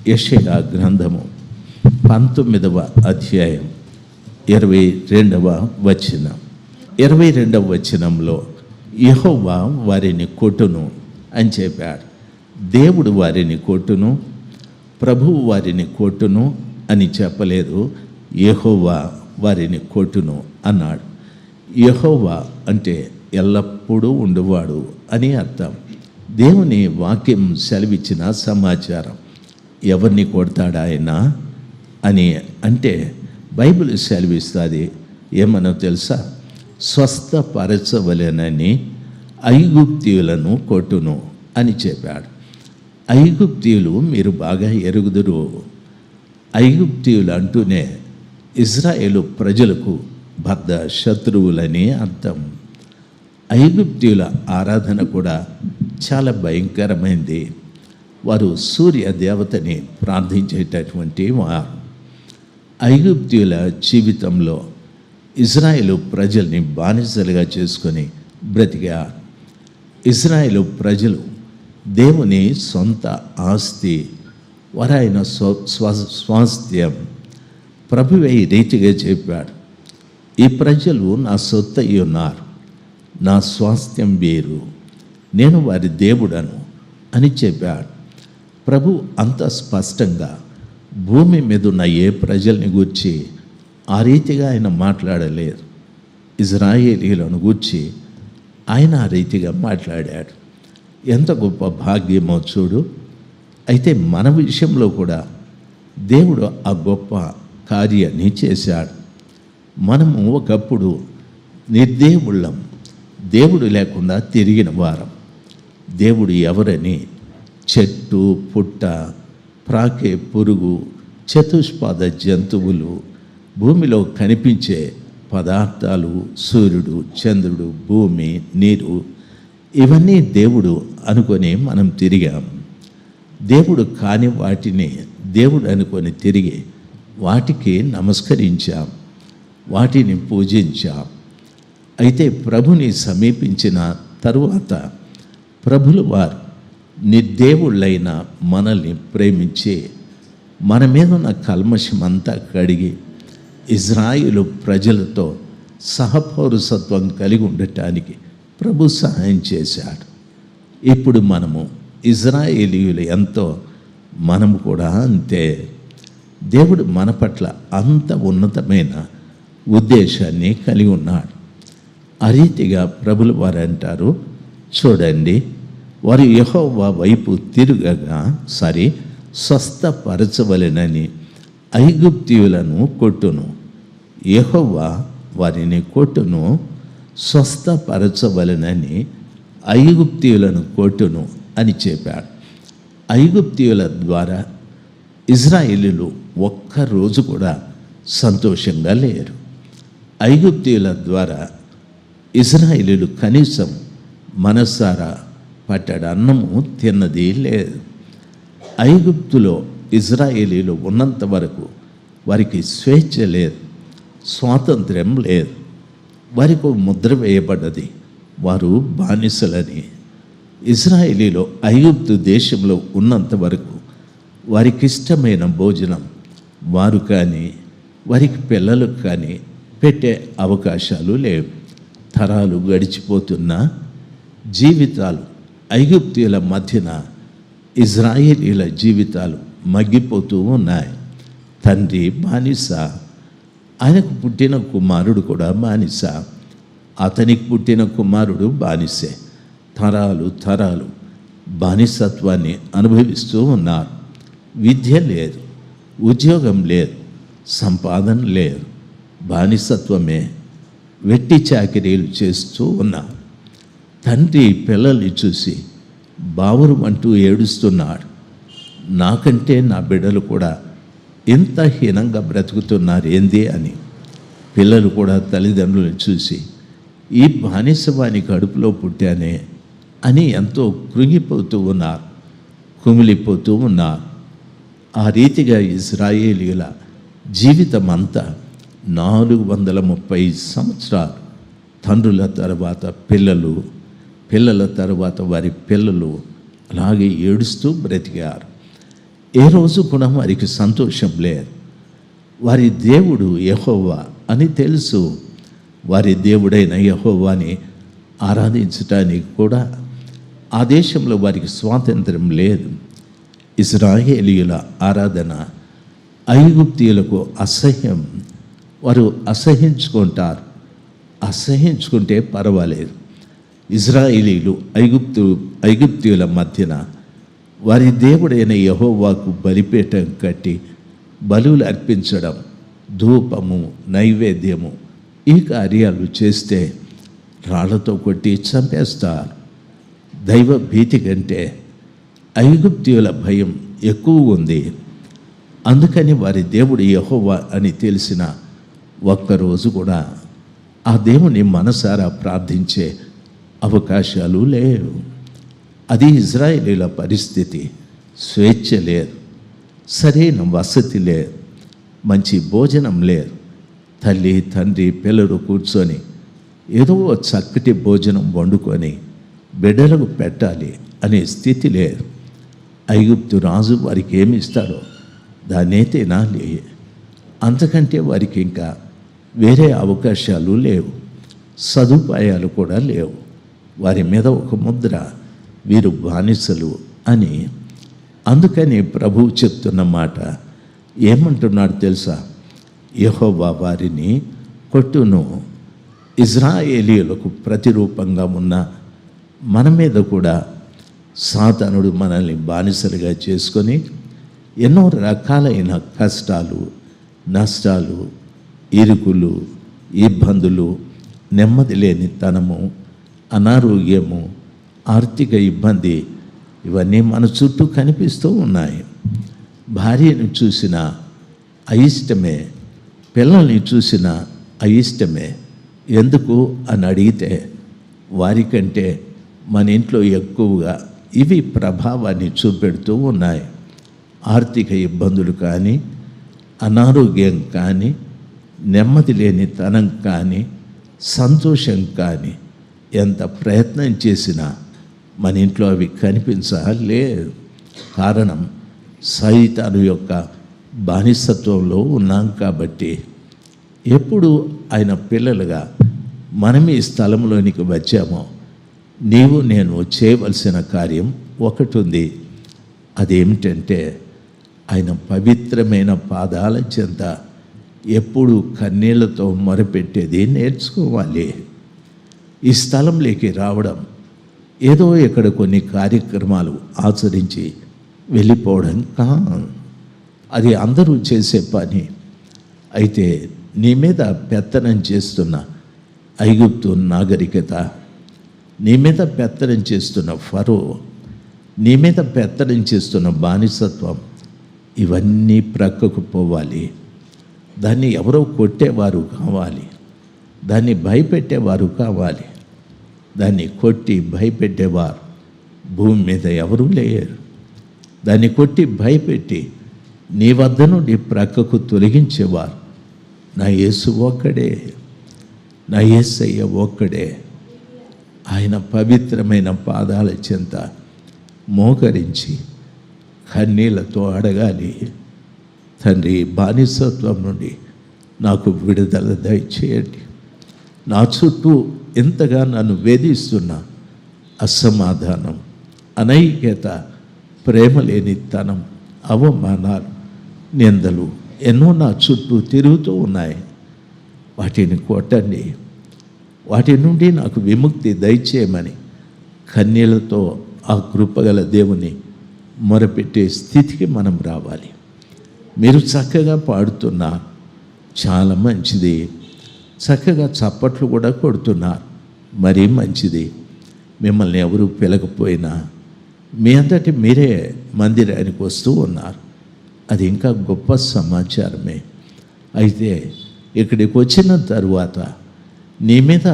యెషయా గ్రంథము 19వ అధ్యాయం 22వ వచనం. 22వ వచనంలో యెహోవా వారిని కొట్టును అని చెప్పాడు. దేవుడు వారిని కొట్టును, ప్రభువు వారిని కొట్టును అని చెప్పలేదు. యెహోవా వారిని కొట్టును అన్నాడు. యెహోవా అంటే ఎల్లప్పుడూ ఉండువాడు అని అర్థం. దేవుని వాక్యం సెలవిచ్చిన సమాచారం. ఎవరిని కొడతాడా ఆయన అని అంటే బైబిల్ సెలవిస్తుంది. ఏమనో తెలుసా? స్వస్థపరచవలెనని ఐగుప్తీయులను కొట్టును అని చెప్పాడు. ఐగుప్తీయులు మీరు బాగా ఎరుగుదురు. ఐగుప్తీయులు అంటూనే ఇజ్రాయేలు ప్రజలకు బద్ధ శత్రువులని అర్థం. ఐగుప్తీయుల ఆరాధన కూడా చాలా భయంకరమైంది. వారు సూర్య దేవతని ప్రార్థించేటటువంటి వారు. ఐగుప్తీయుల జీవితంలో ఇజ్రాయేలు ప్రజల్ని బానిసలుగా చేసుకొని బ్రతికారు. ఇజ్రాయేలు ప్రజలు దేవుని సొంత ఆస్తి, వారైన స్వాస్థ్యం. ప్రభువే ఈ రీతిగా చెప్పాడు, ఈ ప్రజలు నా సొత్తు అయి ఉన్నారు, నా స్వాస్థ్యం వేరు, నేను వారి దేవుడను అని చెప్పాడు. ప్రభు అంత స్పష్టంగా భూమి మీద ఉన్న ఏ ప్రజల్ని గూర్చి ఆ రీతిగా ఆయన మాట్లాడలేదు. ఇజ్రాయేలీలను గూర్చి ఆయన ఆ రీతిగా మాట్లాడాడు. ఎంత గొప్ప భాగ్యమో చూడు. అయితే మన విషయంలో కూడా దేవుడు ఆ గొప్ప కార్యాన్ని చేశాడు. మనము ఒకప్పుడు నిర్దేవుళ్ళం, దేవుడు లేకుండా తిరిగిన వారం. దేవుడు ఎవరని చెట్టు, పుట్ట, ప్రాకే పురుగు, చతుష్పాద జంతువులు, భూమిలో కనిపించే పదార్థాలు, సూర్యుడు, చంద్రుడు, భూమి, నీరు, ఇవన్నీ దేవుడు అనుకొని మనం తిరిగాం. దేవుడు కాని వాటిని దేవుడు అనుకొని తిరిగి వాటికి నమస్కరించాం, వాటిని పూజించాం. అయితే ప్రభుని సమీపించిన తరువాత ప్రభులు వారు నిర్దేవుళ్ళైన మనల్ని ప్రేమించి మన మీద ఉన్న కల్మషమంతా కడిగి ఇజ్రాయేలు ప్రజలతో సహపౌరసత్వం కలిగి ఉండటానికి ప్రభు సహాయం చేశాడు. ఇప్పుడు మనము ఇజ్రాయేలీయులు ఎంతో, మనము కూడా అంతే. దేవుడు మన పట్ల అంత ఉన్నతమైన ఉద్దేశాన్ని కలిగి ఉన్నాడు. ఆ రీతిగా ప్రభులు వారు అంటారు, చూడండి, వారు యెహోవా వైపు తిరుగగా స్వస్థపరచవలెనని ఐగుప్తీయులను కొట్టును. యెహోవా వారిని కొట్టును, స్వస్థపరచవలెనని ఐగుప్తీయులను కొట్టును అని చెప్పాడు. ఐగుప్తీయుల ద్వారా ఇజ్రాయేలీలు ఒక్కరోజు కూడా సంతోషంగా లేరు. ఐగుప్తీయుల ద్వారా ఇజ్రాయేలీలు కనీసం మనసారా పట్టెడు అన్నము తిన్నది లేదు. ఐగుప్తులో ఇజ్రాయేలీలు ఉన్నంత వరకు వారికి స్వేచ్ఛ లేదు, స్వాతంత్ర్యం లేదు. వారికి ముద్ర వేయబడ్డది, వారు బానిసలని. ఇజ్రాయేలీలో ఐగుప్తు దేశంలో ఉన్నంత వరకు వారికి ఇష్టమైన భోజనం వారు కానీ వారికి పిల్లలకు కానీ పెట్టే అవకాశాలు లేవు. తరాలు గడిచిపోతున్న జీవితాలు ఐగుప్తీయుల మధ్యన ఇజ్రాయేలీల జీవితాలు మగ్గిపోతూ ఉన్నాయి. తండ్రి బానిస, ఆయనకు పుట్టిన కుమారుడు కూడా బానిస, అతనికి పుట్టిన కుమారుడు బానిసే. తరాలు తరాలు బానిసత్వాన్ని అనుభవిస్తూ ఉన్నారు. విద్య లేదు, ఉద్యోగం లేదు, సంపాదన లేదు, బానిసత్వమే. వెట్టి చాకిరీలు చేస్తూ ఉన్నారు. తండ్రి పిల్లల్ని చూసి బావురు అంటూ ఏడుస్తున్నాడు. నాకంటే నా బిడ్డలు కూడా ఎంత హీనంగా బ్రతుకుతున్నారు ఏంది అని. పిల్లలు కూడా తల్లిదండ్రులను చూసి ఈ బానిసవాని కడుపులో పుట్టానే అని ఎంతో కృంగిపోతూ ఉన్నారు, కుమిలిపోతూ ఉన్నారు. ఆ రీతిగా ఇజ్రాయేలీయుల జీవితం అంతా 430 సంవత్సరాలు తండ్రుల తర్వాత పిల్లలు, పిల్లల తర్వాత వారి పిల్లలు అలాగే ఏడుస్తూ బ్రతికారు. ఏ రోజు కూడా వారికి సంతోషం లేదు. వారి దేవుడు యెహోవా అని తెలుసు. వారి దేవుడైన యెహోవాని ఆరాధించటానికి కూడా ఆ దేశంలో వారికి స్వాతంత్రం లేదు. ఇశ్రాయేలీయుల ఆరాధన ఐగుప్తీయులకు అసహ్యం. వారు అసహించుకుంటారు. అసహించుకుంటే పర్వాలేదు. ఇశ్రాయేలీయులు ఐగుప్తీయుల మధ్యన వారి దేవుడైన యెహోవాకు బలిపీఠం కట్టి బలులు అర్పించడం, ధూపము, నైవేద్యము ఈ కార్యాలు చేస్తే రాళ్లతో కొట్టి చంపేస్తారు. దైవ భీతి కంటే ఐగుప్తీయుల భయం ఎక్కువ ఉంది. అందుకని వారి దేవుడు యెహోవా అని తెలిసిన ఒక్కరోజు కూడా ఆ దేవుని మనసారా ప్రార్థించే అవకాశాలు లేవు. అది ఇశ్రాయేలీయుల పరిస్థితి. స్వేచ్ఛ లేదు, సరైన వసతి లేదు, మంచి భోజనం లేదు. తల్లి, తండ్రి, పిల్లలు కూర్చొని ఏదో చక్కటి భోజనం వండుకొని బిడ్డలకు పెట్టాలి అనే స్థితి లేదు. ఐగుప్తు రాజు వారికి ఏమి ఇస్తాడో దాన్నే తినాలి. అంతకంటే వారికి ఇంకా వేరే అవకాశాలు లేవు, సదుపాయాలు కూడా లేవు. వారి మీద ఒక ముద్ర, వీరు బానిసలు అని. అందుకని ప్రభువు చెప్తున్న మాట ఏమంటున్నాడు తెలుసా? యెహోవా వారిని కొట్టును. ఇశ్రాయేలీయులకు ప్రతిరూపంగా ఉన్న మన మీద కూడా సాతానుడు మనల్ని బానిసలుగా చేసుకొని ఎన్నో రకాలైన కష్టాలు, నష్టాలు, ఇరుకులు, ఇబ్బందులు, నెమ్మది లేని తనము, అనారోగ్యము, ఆర్థిక ఇబ్బంది ఇవన్నీ మన చుట్టూ కనిపిస్తూ ఉన్నాయి. భార్యను చూసిన అయిష్టమే, పిల్లల్ని చూసిన అయిష్టమే. ఎందుకు అని అడిగితే వారికంటే మన ఇంట్లో ఎక్కువగా ఇవి ప్రభావాన్ని చూపెడుతూ ఉన్నాయి. ఆర్థిక ఇబ్బందులు కానీ, అనారోగ్యం కానీ, నెమ్మది లేని తనం కానీ, సంతోషం కానీ ఎంత ప్రయత్నం చేసినా మన ఇంట్లో అవి కనిపించలేదు. కారణం సైతాను యొక్క బానిసత్వంలో ఉన్నాం కాబట్టి. ఎప్పుడు ఆయన పిల్లలుగా మనం ఈ స్థలంలోనికి వచ్చామో నీవు నేను చేయవలసిన కార్యం ఒకటి ఉంది. అదేమిటంటే ఆయన పవిత్రమైన పాదాల చెంత ఎప్పుడు కన్నీళ్లతో మొరపెట్టేది నేర్చుకోవాలి. ఈ స్థలంలోకి రావడం ఏదో ఇక్కడ కొన్ని కార్యక్రమాలు ఆచరించి వెళ్ళిపోవడం కాదు. అది అందరూ చేసే పని. అయితే నీ మీద పెత్తనం చేస్తున్న ఐగుప్తు నాగరికత, నీ మీద పెత్తనం చేస్తున్న ఫరో, నీ మీద పెత్తనం చేస్తున్న బానిసత్వం, ఇవన్నీ ప్రక్కకు పోవాలి. దాన్ని ఎవరో కొట్టేవారు కావాలి, దాన్ని భయపెట్టేవారు కావాలి. దాన్ని కొట్టి భయపెట్టేవారు భూమి మీద ఎవరూ లేరు. దాన్ని కొట్టి భయపెట్టి నీ వద్ద నుండి ప్రక్కకు తొలగించేవారు నా యేసు ఒక్కడే, నా యేసయ్య ఒక్కడే. ఆయన పవిత్రమైన పాదాల చెంత మోకరించి కన్నీళ్లతో అడగాలి, తండ్రి బానిసత్వం నుండి నాకు విడుదల దయచేయండి. నా చుట్టూ ఎంతగా నన్ను వేధిస్తున్న అసమాధానం, అనైక్యత, ప్రేమ లేనితనం, అవమానాలు, నిందలు ఎన్నో నా చుట్టూ తిరుగుతూ ఉన్నాయి. వాటిని కొట్టండి, వాటి నుండి నాకు విముక్తి దయచేయమని కన్నీళ్లతో ఆ కృపగల దేవుని మొరపెట్టే స్థితికి మనం రావాలి. మీరు చక్కగా పాడుతున్నారు, చాలా మంచిది. చక్కగా చప్పట్లు కూడా కొడుతున్నారు, మరీ మంచిది. మిమ్మల్ని ఎవరు పిలకపోయినా మీ అంతటి మీరే మందిరానికి వస్తూ ఉన్నారు, అది ఇంకా గొప్ప సమాచారమే. అయితే ఇక్కడికి వచ్చిన తరువాత నీ మీద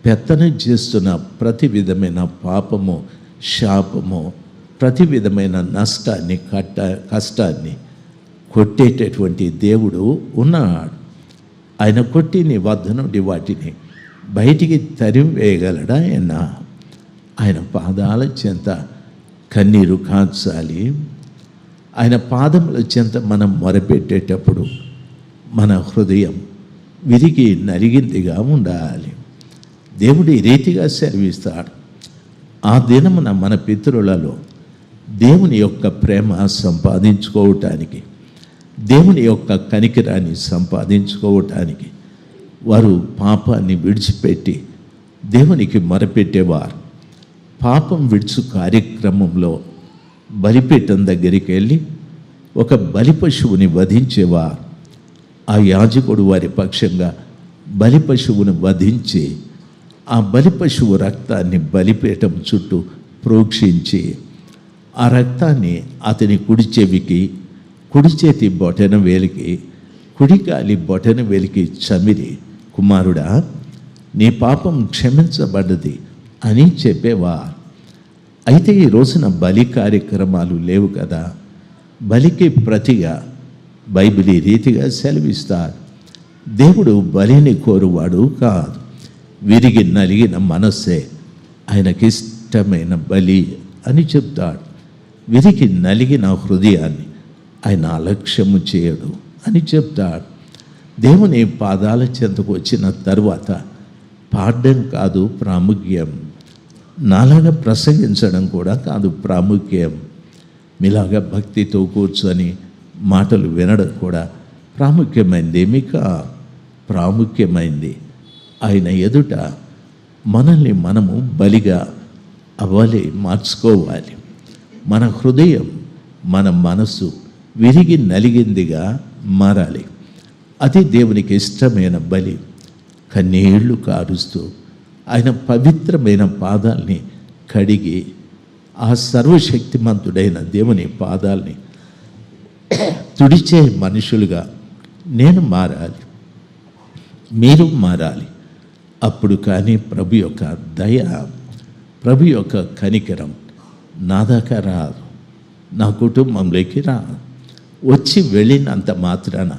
పెత్తనం చేస్తున్న ప్రతి విధమైన పాపము, శాపము, ప్రతి విధమైన నష్టాన్ని, కష్టాన్ని కొట్టేటటువంటి దేవుడు ఉన్నాడు. ఆయన కొట్టి నీ వద్ద నుండి వాటిని బయటికి తరిమి వేయగలడా? ఆయన పాదాల చెంత కన్నీరు కాల్చాలి. ఆయన పాదముల చెంత మనం మొరపెట్టేటప్పుడు మన హృదయం విరిగి నలిగిందిగా ఉండాలి. దేవుడు ఈ రీతిగా సెలవిస్తాడు. ఆ దినమున మన పితరులలో దేవుని యొక్క ప్రేమ సంపాదించుకోవటానికి, దేవుని యొక్క కనికరాన్ని సంపాదించుకోవటానికి వారు పాపాన్ని విడిచిపెట్టి దేవునికి మొరపెట్టేవారు. పాపం విడుచు కార్యక్రమంలో బలిపీఠం దగ్గరికి వెళ్ళి ఒక బలి పశువుని వధించేవారు. ఆ యాజకుడు వారి పక్షంగా బలి పశువును వధించి ఆ బలి పశువు రక్తాన్ని బలిపీఠం చుట్టూ ప్రోక్షించి ఆ రక్తాన్ని అతని కుడి చెవికి, కుడి చేతి బొటన వేలికి, కుడికాలి బొటన వేలికి చమిరి, కుమారుడా నీ పాపం క్షమించబడ్డది అని చెప్పేవారు. అయితే ఈ రోజున బలి కార్యక్రమాలు లేవు కదా. బలికి ప్రతిగా బైబిల్ ఈ రీతిగా సెలవిస్తారు. దేవుడు బలిని కోరువాడు కాదు. విరిగి నలిగిన మనస్సే ఆయనకిష్టమైన బలి అని చెప్తాడు. విరిగి నలిగిన హృదయాన్ని ఆయన అలక్ష్యము చేయడు అని చెప్తాడు. దేవుని పాదాల చెంతకు వచ్చిన తరువాత పాడడం కాదు ప్రాముఖ్యం, నాలాగా ప్రసంగించడం కూడా కాదు ప్రాముఖ్యం, మీలాగా భక్తితో కూర్చొని మాటలు వినడం కూడా ప్రాముఖ్యమైంది ఏమీ కాదు. ప్రాముఖ్యమైంది ఆయన ఎదుట మనల్ని మనము బలిగా అవ్వాలి, మార్చుకోవాలి. మన హృదయం, మన మనసు విరిగి నలిగిందిగా మారాలి. అది దేవునికి ఇష్టమైన బలి. కన్నీళ్లు కారుస్తూ ఆయన పవిత్రమైన పాదాల్ని కడిగి ఆ సర్వశక్తిమంతుడైన దేవుని పాదాల్ని తుడిచే మనుషులుగా నేను మారాలి, మీరు మారాలి. అప్పుడు కానీ ప్రభు యొక్క దయ, ప్రభు యొక్క కనికరం నా దాకా రాదు, నా కుటుంబంలోకి రాదు. వచ్చి వెళ్ళినంత మాత్రాన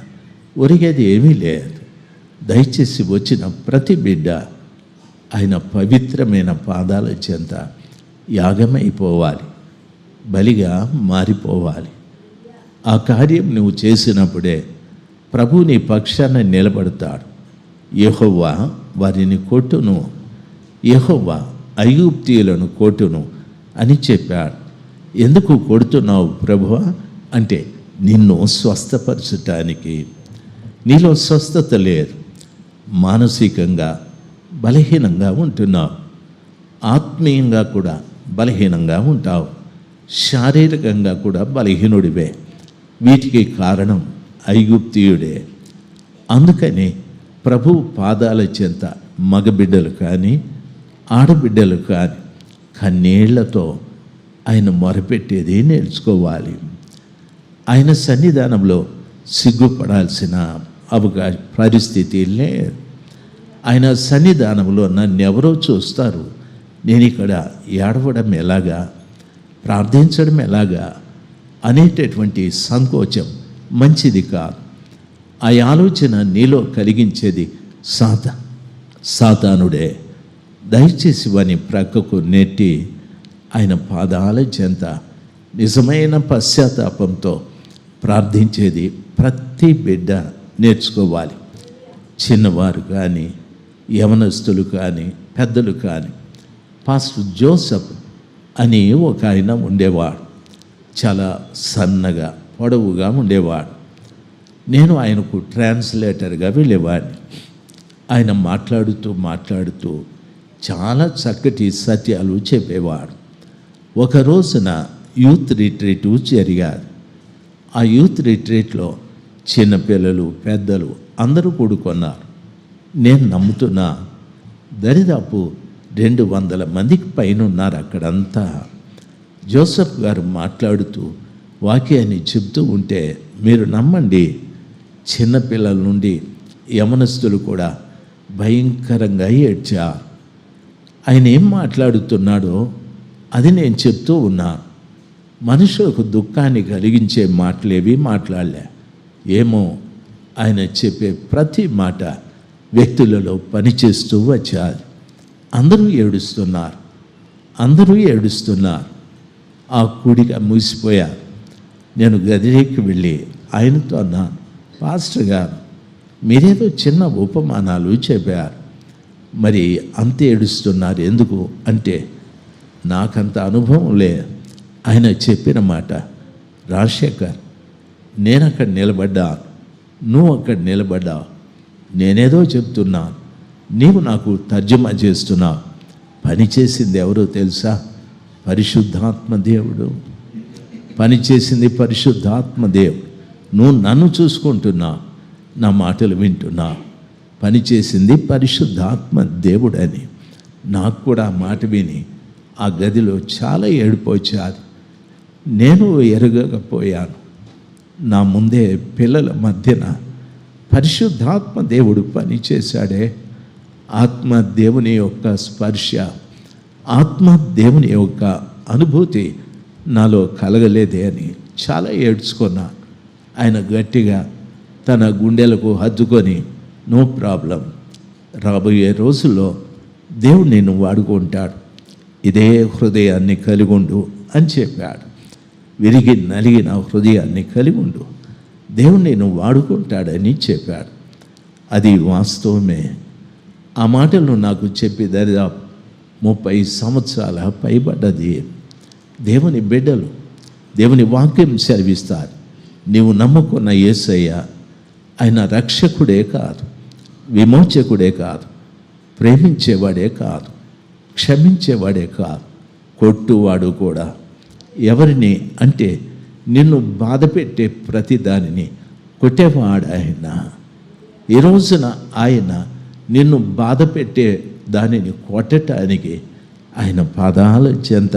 ఒరిగేది ఏమీ లేదు. దయచేసి వచ్చిన ప్రతి బిడ్డ ఆయన పవిత్రమైన పాదాల చెంత యాగమైపోవాలి, బలిగా మారిపోవాలి. ఆ కార్యం నువ్వు చేసినప్పుడే ప్రభు నీ పక్షాన నిలబడతాడు. యెహోవా వారిని కొట్టును, యెహోవా ఐగుప్తీయులను కొట్టును అని చెప్పాడు. ఎందుకు కొడుతున్నావు ప్రభువా అంటే నిన్ను స్వస్థపరచటానికి. నీలో స్వస్థత లేదు, మానసికంగా బలహీనంగా ఉంటున్నావు, ఆత్మీయంగా కూడా బలహీనంగా ఉంటావు, శారీరకంగా కూడా బలహీనుడివే. వీటికి కారణం ఐగుప్తీయుడే. అందుకని ప్రభు పాదాల చెంత మగబిడ్డలు కానీ ఆడబిడ్డలు కానీ కన్నీళ్లతో ఆయన మొరపెట్టేది నేర్చుకోవాలి. ఆయన సన్నిధానంలో సిగ్గుపడాల్సిన పరిస్థితి లేదు. ఆయన సన్నిధానంలో నన్ను ఎవరో చూస్తారు, నేను ఇక్కడ ఏడవడం ఎలాగా, ప్రార్థించడం ఎలాగా అనేటటువంటి సంకోచం మంచిది కాదు. ఆ ఆలోచన నీలో కలిగించేది సాతానుడే. దయచేసి వాని ప్రక్కకు నెట్టి ఆయన పాదాల చెంత నిజమైన పశ్చాత్తాపంతో ప్రార్థించేది ప్రతి బిడ్డ నేర్చుకోవాలి. చిన్నవారు కానీ యవనస్తులు కానీ పెద్దలు కానీ. పాస్టర్ జోసెఫ్ అని ఒక ఆయన ఉండేవాడు, చాలా సన్నగా పొడవుగా ఉండేవాడు. నేను ఆయనకు ట్రాన్స్లేటర్గా వెళ్ళేవాడిని. ఆయన మాట్లాడుతూ చాలా చక్కటి సత్యాలు చెప్పేవాడు. ఒక రోజున యూత్ రిట్రీట్ జరిగారు. ఆ యూత్ రిట్రీట్లో చిన్నపిల్లలు పెద్దలు అందరూ కూడుకున్నారు. నేను నమ్ముతున్నా దరిదాపు 200 మందికి పైన ఉన్నారు అక్కడంతా. జోసెఫ్ గారు మాట్లాడుతూ వాక్యాన్ని చెప్తూ ఉంటే మీరు నమ్మండి, చిన్నపిల్లల నుండి యవనస్తులు కూడా భయంకరంగా ఏడ్చారు. ఆయన ఏం మాట్లాడుతున్నాడో అది నేను చెప్తూ ఉన్నాను. మనుషులకు దుఃఖాన్ని కలిగించే మాటలేవి మాట్లాడలే. ఏమో ఆయన చెప్పే ప్రతి మాట వ్యక్తులలో పనిచేస్తూ వచ్చారు. అందరూ ఏడుస్తున్నారు. ఆ కూడిక ముగిసిపోయారు. నేను గదిలోకి వెళ్ళి ఆయనతో అన్నాను, పాస్టర్ గారు మీరేదో చిన్న ఉపమానాలు చెప్పారు, మరి అంత ఏడుస్తున్నారు ఎందుకు అంటే, నాకంత అనుభవం లేదు. ఆయన చెప్పిన మాట, రాజశేఖర్ నేను అక్కడ నిలబడ్డాను, నువ్వు అక్కడ నిలబడ్డావు, నేనేదో చెప్తున్నాను, నీవు నాకు తర్జుమా చేస్తున్నావు. పనిచేసింది ఎవరో తెలుసా? పరిశుద్ధాత్మ దేవుడు. పనిచేసింది పరిశుద్ధాత్మ దేవుడు. నువ్వు నన్ను చూసుకుంటున్నావు, నా మాటలు వింటున్నావు. పనిచేసింది పరిశుద్ధాత్మ దేవుడని. నాకు కూడా ఆ మాట విని ఆ గదిలో చాలా ఏడుపు వచ్చారు. నేను ఎరగకపోయాను, నా ముందే పిల్లల మధ్యన పరిశుద్ధాత్మ దేవుడు పనిచేశాడే. ఆత్మ దేవుని యొక్క స్పర్శ, ఆత్మ దేవుని యొక్క అనుభూతి నాలో కలగలేదే అని చాలా ఏడ్చుకున్నాను. ఆయన గట్టిగా తన గుండెలకు హత్తుకొని, నో ప్రాబ్లం, రాబోయే రోజుల్లో దేవుడు నిన్ను వాడుకుంటాడు, ఇదే హృదయాన్ని కలిగి ఉండు అని చెప్పాడు. విరిగి నలిగిన హృదయాన్ని కలిగి ఉండు, దేవుడు నిన్ను వాడుకుంటాడని చెప్పాడు. అది వాస్తవమే. ఆ మాటలు నాకు చెప్పి దరిదాపు 30 సంవత్సరాల పైబడ్డది. దేవుని బిడ్డలు దేవుని వాక్యం సెలవిస్తారు. నీవు నమ్ముకున్న యేసయ్య ఆయన రక్షకుడే కాదు, విమోచకుడే కాదు, ప్రేమించేవాడే కాదు, క్షమించేవాడే కాదు, కొట్టువాడు కూడా. ఎవరిని అంటే నిన్ను బాధపెట్టే ప్రతి దానిని కొట్టేవాడు ఆయన. ఈ రోజున ఆయన నిన్ను బాధపెట్టే దానిని కొట్టడానికి ఆయన పాదాల చెంత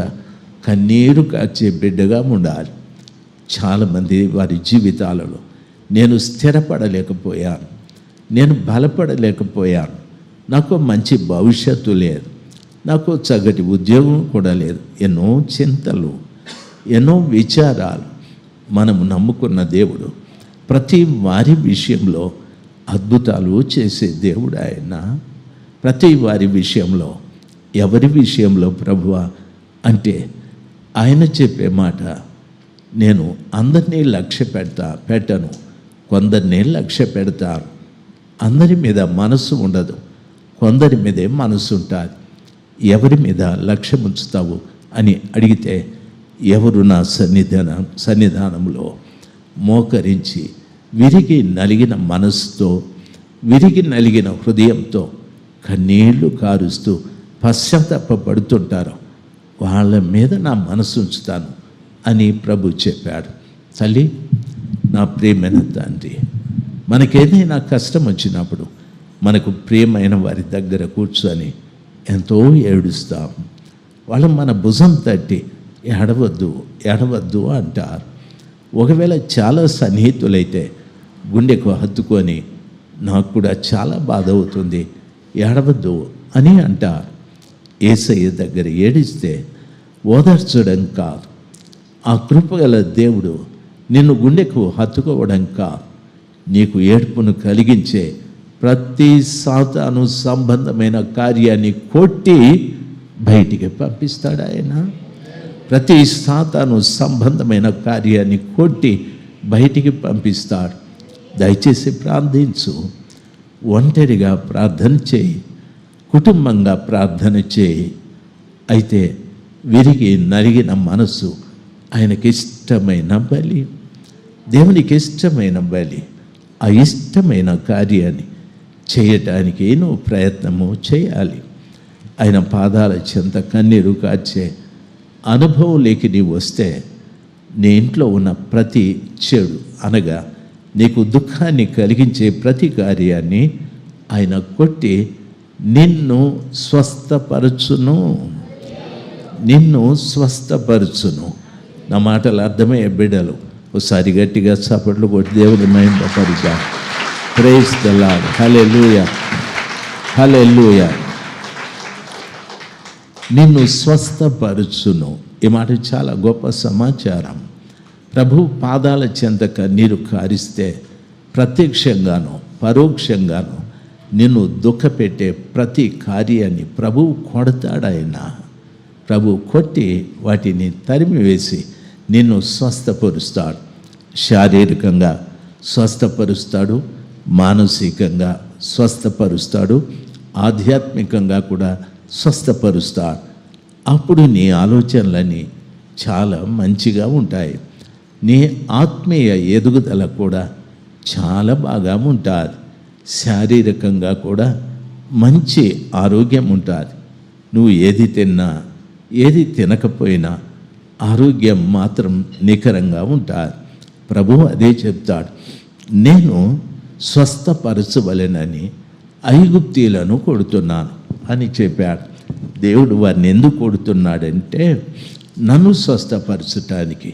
కన్నీరు కార్చే బిడ్డగా ఉండాలి. చాలామంది వారి జీవితాలలో నేను స్థిరపడలేకపోయాను, నేను బలపడలేకపోయాను, నాకు మంచి భవిష్యత్తు లేదు, నాకు చక్కటి ఉద్యోగం కూడా లేదు, ఎన్నో చింతలు, ఎన్నో విచారాలు. మనము నమ్ముకున్న దేవుడు ప్రతి వారి విషయంలో అద్భుతాలు చేసే దేవుడు ఆయన. ప్రతి వారి విషయంలో, ఎవరి విషయంలో ప్రభువా అంటే ఆయన చెప్పే మాట, నేను అందరినీ లక్ష్య పెట్టను, కొందరిని లక్ష్య పెడతాను. అందరి మీద మనసు ఉండదు, కొందరి మీదే మనసు ఉంటుంది. ఎవరి మీద లక్ష్యం ఉంచుతావు అని అడిగితే, ఎవరు నా సన్నిధానంలో మోకరించి విరిగి నలిగిన మనసుతో, విరిగి నలిగిన హృదయంతో కన్నీళ్లు కారుస్తూ పశ్చాత్తాపడుతుంటారో వాళ్ళ మీద నా మనసు ఉంచుతాను అని ప్రభు చెప్పాడు. తల్లి, నా ప్రియమైన తండ్రి, మనకేదైనా కష్టం వచ్చినప్పుడు మనకు ప్రియమైన వారి దగ్గర కూర్చొని ఎంతో ఏడుస్తాం. వాళ్ళు మన భుజం తట్టి ఏడవద్దు ఏడవద్దు అంటారు. ఒకవేళ చాలా సన్నిహితులైతే గుండెకు హత్తుకొని, నాకు కూడా చాలా బాధ అవుతుంది, ఏడవద్దు అని అంటారు. యేసయ్య దగ్గర ఏడిస్తే ఓదార్చడం కాదు, ఆ కృపగల దేవుడు నిన్ను గుండెకు హత్తుకోవడం కాదు, నీకు ఏడుపును కలిగించే ప్రతి సాతాను సంబంధమైన కార్యాన్ని కొట్టి బయటికి పంపిస్తాడు ఆయన. ప్రతి సాతాను సంబంధమైన కార్యాన్ని కొట్టి బయటికి పంపిస్తాడు. దయచేసి ప్రార్థించు, ఒంటరిగా ప్రార్థన చేయి, కుటుంబంగా ప్రార్థన చేయి. అయితే విరిగి నలిగిన మనసు ఆయనకి ఇష్టమైన బలి, దేవునికి ఇష్టమైన బలి. ఆ ఇష్టమైన కార్యాన్ని చేయటానికి నువ్వు ప్రయత్నము చేయాలి. ఆయన పాదాల చెంత కన్నీరు కార్చే అనుభవంలోకి నీవు వస్తే, నీ ఇంట్లో ఉన్న ప్రతి చెడు అనగా నీకు దుఃఖాన్ని కలిగించే ప్రతి కార్యాన్ని ఆయన కొట్టి నిన్ను స్వస్థపరచును, నిన్ను స్వస్థపరచును. నా మాటలు అర్థమయ్యే బిడ్డలు ఒకసారి గట్టిగా చప్పట్లు కొట్టి దేవుని మహిమపరుద్దాం. Praise the lord. Hallelujah, hallelujah. నిన్ను స్వస్థపరచును. ఈ మాట చాలా గొప్ప సమాచారం. ప్రభు పాదాల చెంత కన్నీరు కారిస్తే ప్రత్యక్షంగానో పరోక్షంగానో నిన్ను దుఃఖపెట్టే ప్రతి కార్యాన్ని ప్రభువు కొడతాడాయన. ప్రభు కొట్టి వాటిని తరిమివేసి నిన్ను స్వస్థపరుస్తాడు. శారీరకంగా స్వస్థపరుస్తాడు, మానసికంగా స్వస్థపరుస్తాడు, ఆధ్యాత్మికంగా కూడా స్వస్థపరుస్తాడు. అప్పుడు నీ ఆలోచనలన్నీ చాలా మంచిగా ఉంటాయి. నీ ఆత్మీయ ఎదుగుదల కూడా చాలా బాగా ఉంటుంది. శారీరకంగా కూడా మంచి ఆరోగ్యం ఉంటుంది. నువ్వు ఏది తిన్నా ఏది తినకపోయినా ఆరోగ్యం మాత్రం నికరంగా ఉంటుంది. ప్రభువు అదే చెప్తాడు, నేను స్వస్థపరచవలెనని ఐగుప్తీయులను కొడుతున్నాను అని చెప్పాడు. దేవుడు వారిని ఎందుకు కొడుతున్నాడంటే నన్ను స్వస్థపరచటానికి.